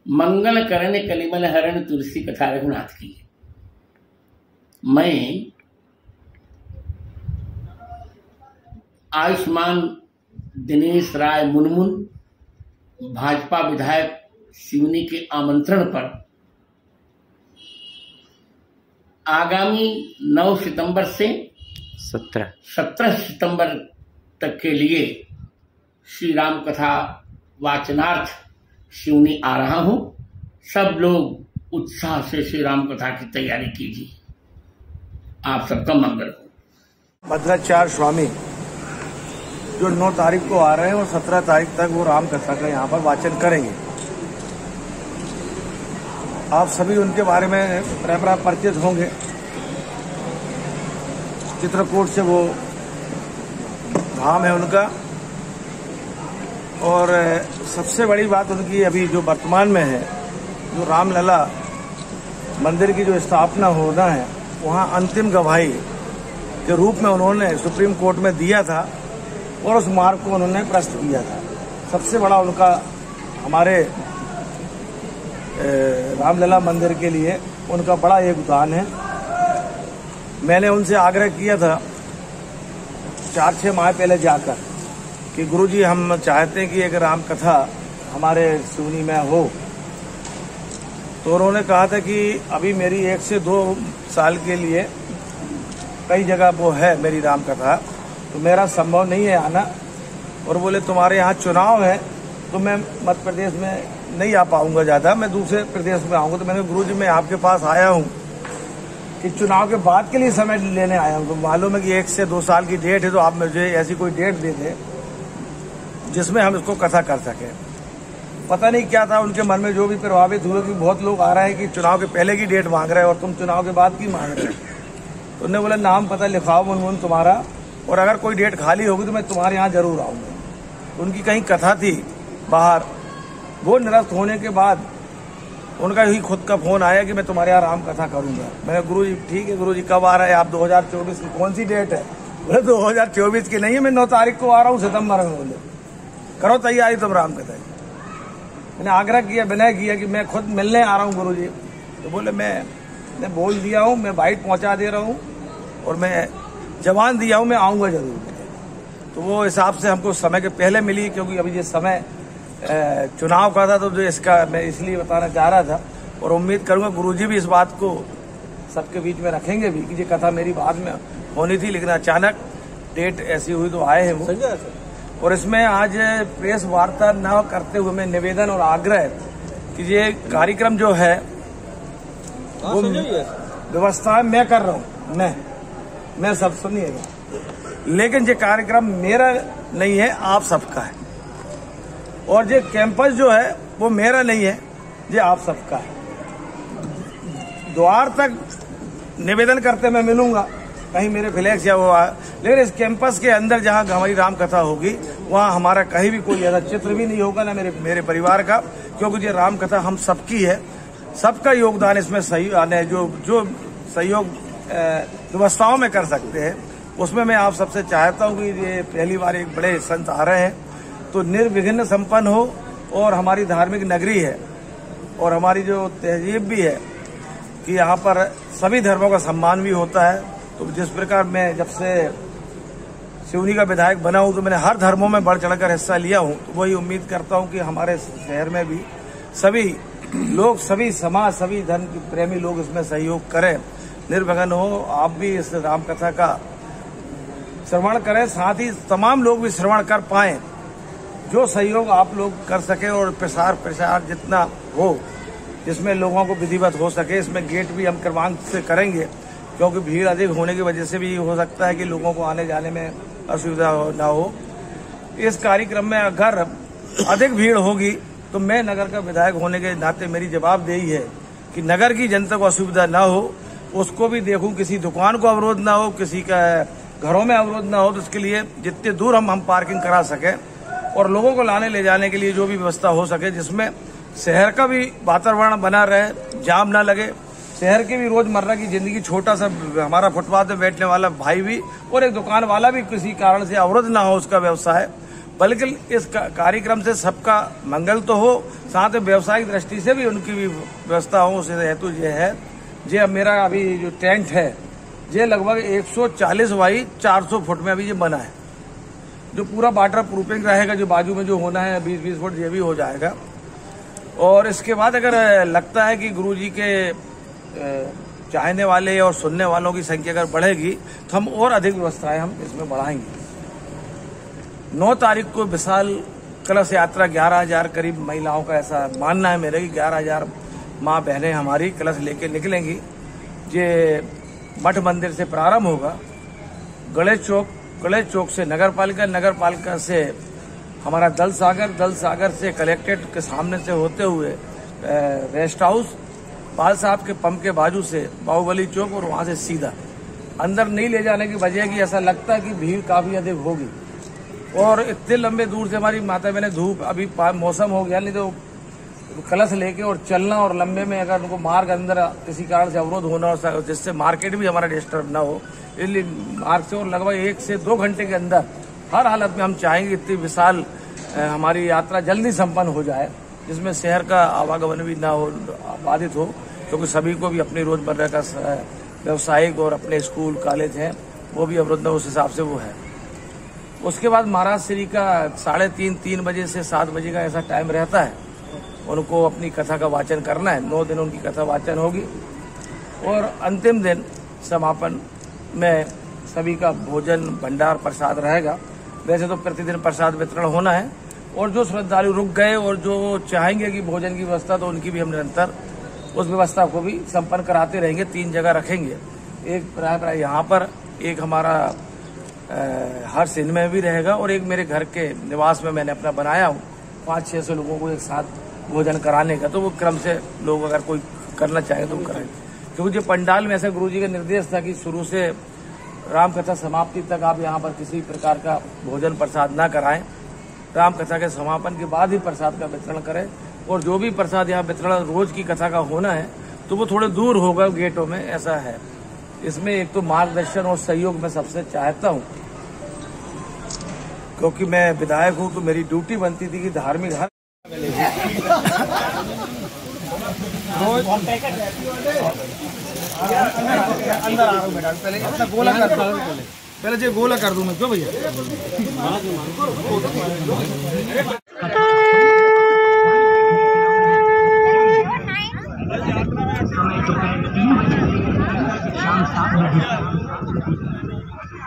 मंगल करण कलिमल हरण तुलसी कथा रघुनाथ की। मैं आयुष्मान दिनेश राय मुनमुन भाजपा विधायक सिवनी के आमंत्रण पर आगामी 9 सितंबर से 17 सितंबर तक के लिए श्री राम कथा वाचनार्थ सिवनी आ रहा हूं। सब लोग उत्साह से श्री राम कथा की तैयारी कीजिए। आप सबका मंगल हो। भद्राचार्य स्वामी जो 9 तारीख को आ रहे हैं और 17 तारीख तक वो राम कथा का यहाँ पर वाचन करेंगे। आप सभी उनके बारे में परिचित होंगे। चित्रकूट से वो धाम है उनका, और सबसे बड़ी बात उनकी अभी जो वर्तमान में है, जो रामलला मंदिर की जो स्थापना होना है, वहाँ अंतिम गवाही के रूप में उन्होंने सुप्रीम कोर्ट में दिया था और उस मार्ग को उन्होंने प्रस्तुत किया था। सबसे बड़ा उनका हमारे रामलला मंदिर के लिए उनका बड़ा योगदान है। मैंने उनसे आग्रह किया था 4-6 माह पहले जाकर कि गुरुजी हम चाहते हैं कि एक राम कथा हमारे सिवनी में हो। तो उन्होंने कहा था कि अभी मेरी 1 से 2 साल के लिए कई जगह वो है मेरी राम कथा, तो मेरा संभव नहीं है आना। और बोले तुम्हारे यहाँ चुनाव है तो मैं मध्य प्रदेश में नहीं आ पाऊंगा ज़्यादा, मैं दूसरे प्रदेश में आऊँगा। तो मैंने गुरुजी मैं आपके पास आया हूँ कि चुनाव के बाद के लिए समय लेने आया हूँ। तो मालूम है कि 1 से 2 साल की डेट है, तो आप मुझे ऐसी कोई डेट दे दें जिसमें हम इसको कथा कर सकें। पता नहीं क्या था उनके मन में, जो भी प्रभावित हुए कि बहुत लोग आ रहे हैं कि चुनाव के पहले की डेट मांग रहे हैं और तुम चुनाव के बाद की मांग रहे हो। तो उन्होंने बोला नाम पता लिखाओ मुनमुन तुम्हारा, और अगर कोई डेट खाली होगी तो मैं तुम्हारे यहाँ जरूर आऊँगा। उनकी कहीं कथा थी बाहर, वो निरस्त होने के बाद उनका ही खुद का फोन आया कि मैं तुम्हारे यहाँ राम कथा करूँगा। मैंने गुरुजी ठीक है गुरुजी, कब आ रहा है आप? 2024 की कौन सी डेट है? बोले 2024 की नहीं है, मैं 9 तारीख को आ रहा हूँ सितंबर में। बोले करो तैयारी तुम राम कथा। मैंने आग्रह किया, विनय किया कि मैं खुद मिलने आ रहा हूँ गुरुजी। तो बोले मैं बोल दिया हूँ, मैं बाइट पहुँचा दे रहा हूँ और मैं जवान दिया हूँ, मैं आऊँगा जरूर। तो वो हिसाब से हमको समय के पहले मिली, क्योंकि अभी ये समय चुनाव का था, तो जो इसका मैं इसलिए बताना चाह रहा था। और उम्मीद करूँगा गुरुजी भी इस बात को सबके बीच में रखेंगे भी कि ये कथा मेरी बाद में होनी थी, लेकिन अचानक डेट ऐसी हुई तो आए हैं वो। और इसमें आज प्रेस वार्ता न करते हुए मैं निवेदन और आग्रह कि ये कार्यक्रम जो है वो व्यवस्था मैं कर रहा हूँ, मैं सब सुनिएगा, लेकिन ये कार्यक्रम मेरा नहीं है, आप सबका है। और ये कैंपस जो है वो मेरा नहीं है, ये आप सबका है। द्वार तक निवेदन करते मैं मिलूंगा, कहीं मेरे फ्लैक्स या वो लेकिन इस कैंपस के अंदर जहां हमारी राम कथा होगी वहां हमारा कहीं भी कोई ऐसा चित्र भी नहीं होगा, ना मेरे परिवार का, क्योंकि ये राम कथा हम सबकी है। सबका योगदान इसमें सही आने जो सहयोग व्यवस्थाओं में कर सकते हैं, उसमें मैं आप सबसे चाहता हूँ कि ये पहली बार एक बड़े संत आ रहे हैं तो निर्विघ्न संपन्न हो। और हमारी धार्मिक नगरी है और हमारी जो तहजीब भी है कि यहाँ पर सभी धर्मों का सम्मान भी होता है। तो जिस प्रकार मैं जब से सिवनी का विधायक बना हूँ तो मैंने हर धर्मों में बढ़ चढ़कर हिस्सा लिया हूँ, तो वही उम्मीद करता हूँ कि हमारे शहर में भी सभी लोग, सभी समाज, सभी धर्म प्रेमी लोग इसमें सहयोग करें, निर्विघ्न हो। आप भी इस राम कथा का श्रवण करें, साथ ही तमाम लोग भी श्रवण कर पाएं। जो सहयोग आप लोग कर सके और प्रसार जितना हो, जिसमें लोगों को विधिवत हो सके। इसमें गेट भी हम क्रमांक से करेंगे, क्योंकि भीड़ अधिक होने की वजह से भी हो सकता है कि लोगों को आने जाने में असुविधा ना हो। इस कार्यक्रम में अगर अधिक भीड़ होगी तो मैं नगर का विधायक होने के नाते मेरी जवाबदेही है कि नगर की जनता को असुविधा ना हो, उसको भी देखूं, किसी दुकान को अवरोध ना हो, किसी का घरों में अवरोध ना हो। तो इसके लिए जितने दूर हम पार्किंग करा सकें और लोगों को लाने ले जाने के लिए जो भी व्यवस्था हो सके, जिसमें शहर का भी वातावरण बना रहे, जाम ना लगे, शहर की भी रोजमर्रा की जिंदगी, छोटा सा हमारा फुटपाथ में बैठने वाला भाई भी और एक दुकान वाला भी किसी कारण से अवरुद्ध ना हो उसका व्यवसाय, बल्कि इस कार्यक्रम से सबका मंगल तो हो, साथ में व्यवसायिक दृष्टि से भी उनकी भी व्यवस्था हो। उस हेतु ये है, ये मेरा अभी जो टेंट है ये लगभग 140 बाई 400 फुट में अभी ये बना है, जो पूरा वाटर प्रूफिंग रहेगा। जो बाजू में जो होना है 20-20 फुट ये भी हो जाएगा। और इसके बाद अगर लगता है कि गुरुजी के चाहने वाले और सुनने वालों की संख्या अगर बढ़ेगी तो हम और अधिक व्यवस्थाएं हम इसमें बढ़ाएंगे। 9 तारीख को विशाल कलश यात्रा 11,000 करीब महिलाओं का ऐसा मानना है मेरे कि 11,000 माँ बहनें हमारी कलश लेके निकलेंगी। ये मठ मंदिर से प्रारंभ होगा, गणेश चौक से नगर पालिका से हमारा दल सागर से कलेक्ट्रेट के सामने से होते हुए रेस्ट हाउस, पाल साहब के पंप के बाजू से बाहुबली चौक और वहां से सीधा। अंदर नहीं ले जाने की वजह कि ऐसा लगता है कि भीड़ काफी अधिक होगी और इतने लंबे दूर से हमारी माता बहनें, धूप अभी मौसम हो गया, नहीं तो कलश लेके और चलना और लंबे में अगर उनको मार्ग अंदर किसी कारण से अवरोध होना और जिससे मार्केट भी हमारा डिस्टर्ब ना हो, इसलिए मार्ग से और लगभग 1 से 2 घंटे के अंदर हर हालत में हम चाहेंगे इतनी विशाल हमारी यात्रा जल्दी संपन्न हो जाए, जिसमें शहर का आवागमन भी ना हो, बाधित हो, क्योंकि सभी को भी अपनी रोजमर्रा का व्यवसायिक और अपने स्कूल कॉलेज हैं वो भी अवरुद्ध उस हिसाब से वो है। उसके बाद महाराज श्री का 3:30 बजे से 7 बजे का ऐसा टाइम रहता है, उनको अपनी कथा का वाचन करना है। 9 दिन उनकी कथा वाचन होगी और अंतिम दिन समापन में सभी का भोजन भंडार प्रसाद रहेगा। वैसे तो प्रतिदिन प्रसाद वितरण होना है और जो श्रद्धालु रुक गए और जो चाहेंगे कि भोजन की व्यवस्था, तो उनकी भी हम निरंतर उस व्यवस्था को भी संपन्न कराते रहेंगे। 3 जगह रखेंगे, एक प्राय यहाँ पर, एक हमारा हर सिंध में भी रहेगा और एक मेरे घर के निवास में मैंने अपना बनाया हूँ 500-600 लोगों को एक साथ भोजन कराने का। तो वो क्रम से लोग अगर कोई करना चाहे तो करें, क्योंकि जो पंडाल में ऐसा गुरुजी का निर्देश था कि शुरू से राम कथा समाप्ति तक आप यहाँ पर किसी प्रकार का भोजन प्रसाद ना कराएं, राम कथा के समापन के बाद ही प्रसाद का वितरण करें। और जो भी प्रसाद यहाँ वितरण रोज की कथा का होना है तो वो थोड़े दूर होगा गेटों में, ऐसा है। इसमें एक तो मार्गदर्शन और सहयोग मैं सबसे चाहता हूँ, क्योंकि मैं विधायक हूँ तो मेरी ड्यूटी बनती थी कि धार्मिक हर अंदर आ रहा हूँ बेटा, पहले अपना गोला कर दो, पहले जो गोला कर दूं मैं, क्यों भैया।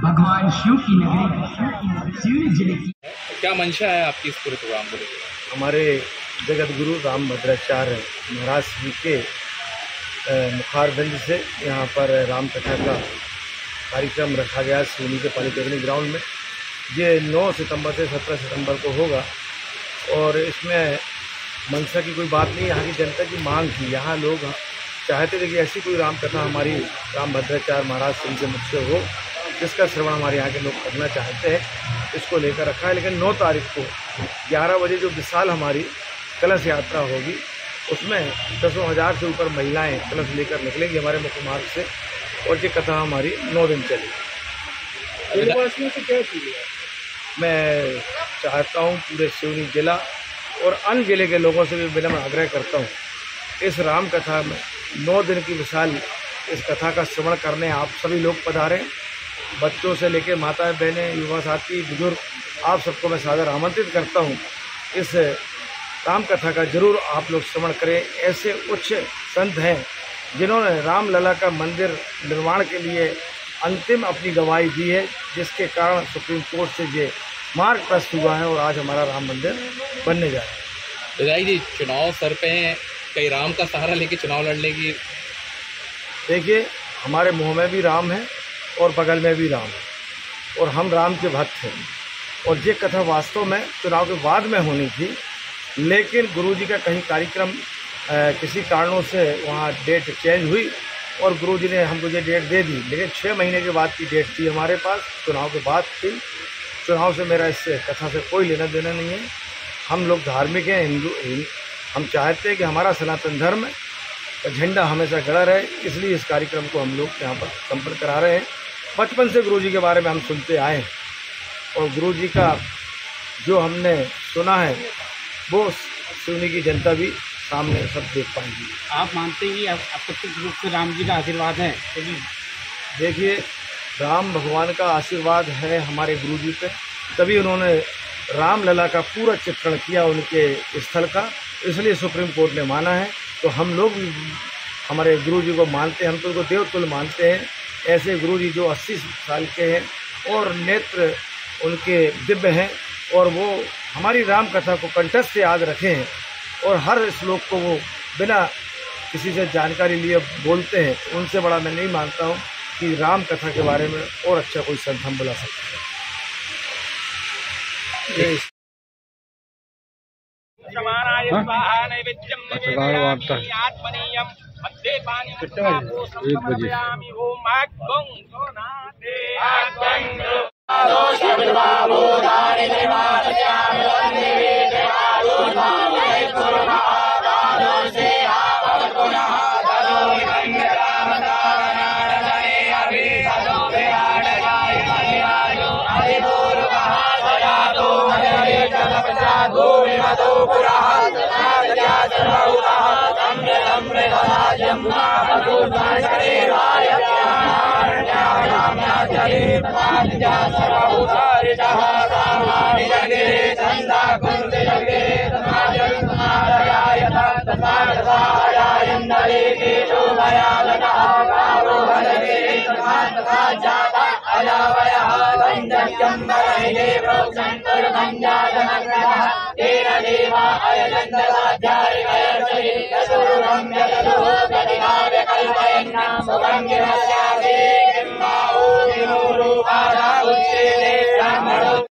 भगवान शिव की नगरी जिले की क्या मंशा है आपकी इस पूरे प्रोग्राम को? हमारे जगत गुरु रामभद्राचार्य महाराज जी के मुखारबिंद से यहाँ पर राम कथा का कार्यक्रम रखा गया सिवनी के पॉलिटेक्निक ग्राउंड में। ये 9 सितंबर से 17 सितंबर को होगा और इसमें मनसा की कोई बात नहीं, यहाँ की जनता की मांग थी। यहाँ लोग चाहते थे कि ऐसी कोई राम कथा हमारी रामभद्राचार्य महाराज जी के मुख से हो, जिसका श्रवण हमारे यहाँ के लोग करना चाहते हैं, इसको लेकर रखा है। लेकिन 9 तारीख को 11 बजे जो विशाल हमारी कलश यात्रा होगी, उसमें 10,000 से ऊपर महिलाएं कलश लेकर निकलेंगी हमारे मुख्य मार्ग से और ये कथा हमारी 9 दिन चलेगी। जिलेवासियों से क्या चीज़ है, मैं चाहता हूँ पूरे सिवनी जिला और अन्य जिले के लोगों से भी विनम्र आग्रह करता हूँ, इस राम कथा में 9 दिन की विशाल इस कथा का श्रवण करने आप सभी लोग पधारें। बच्चों से लेकर माताएं बहनें, युवा साथी, बुजुर्ग, आप सबको मैं सादर आमंत्रित करता हूँ। इस राम कथा का जरूर आप लोग श्रवण करें। ऐसे उच्च संत हैं जिन्होंने रामलला का मंदिर निर्माण के लिए अंतिम अपनी गवाही दी है, जिसके कारण सुप्रीम कोर्ट से ये मार्ग प्रस्त हुआ है और आज हमारा राम मंदिर बनने जा रहा है। विधायक जी, चुनाव सर पे हैं, कई राम का सहारा लेके चुनाव लड़ने की? देखिए, हमारे मुँह में भी राम है और बगल में भी राम है और हम राम के भक्त हैं। और ये कथा वास्तव में चुनाव के बाद में होनी थी, लेकिन गुरुजी का कहीं कार्यक्रम किसी कारणों से वहाँ डेट चेंज हुई और गुरुजी ने हमको ये डेट दे दी। लेकिन 6 महीने के बाद की डेट थी हमारे पास, चुनाव के बाद थी। चुनाव से मेरा इससे कथा से कोई लेना देना नहीं है। हम लोग धार्मिक हैं, हिंदू, हम चाहते हैं कि हमारा सनातन धर्म का झंडा हमेशा खड़ा रहे, इसलिए इस कार्यक्रम को हम लोग यहाँ पर संपन्न करा रहे हैं। बचपन से गुरुजी के बारे में हम सुनते आए हैं और गुरुजी का जो हमने सुना है वो सिवनी की जनता भी सामने सब देख पाएंगी। आप मानते हैं कि अप्रत्यक्ष रूप से राम जी का आशीर्वाद है? क्योंकि देखिए, राम भगवान का आशीर्वाद है हमारे गुरु जी पे, तभी उन्होंने रामलला का पूरा चित्रण किया उनके स्थल का, इसलिए सुप्रीम कोर्ट ने माना है। तो हम लोग भी हमारे गुरु जी को मानते हैं, हम तो उनको देवतुल्य मानते हैं। ऐसे गुरु जी जो 80 साल के हैं और नेत्र उनके दिव्य हैं, और वो हमारी राम कथा को कंठस्थ से याद रखे हैं, और हर श्लोक को वो बिना किसी से जानकारी लिए बोलते हैं। उनसे बड़ा मैं नहीं मानता हूँ कि राम कथा के बारे में और अच्छा कोई संत हम बुला सकते हैं।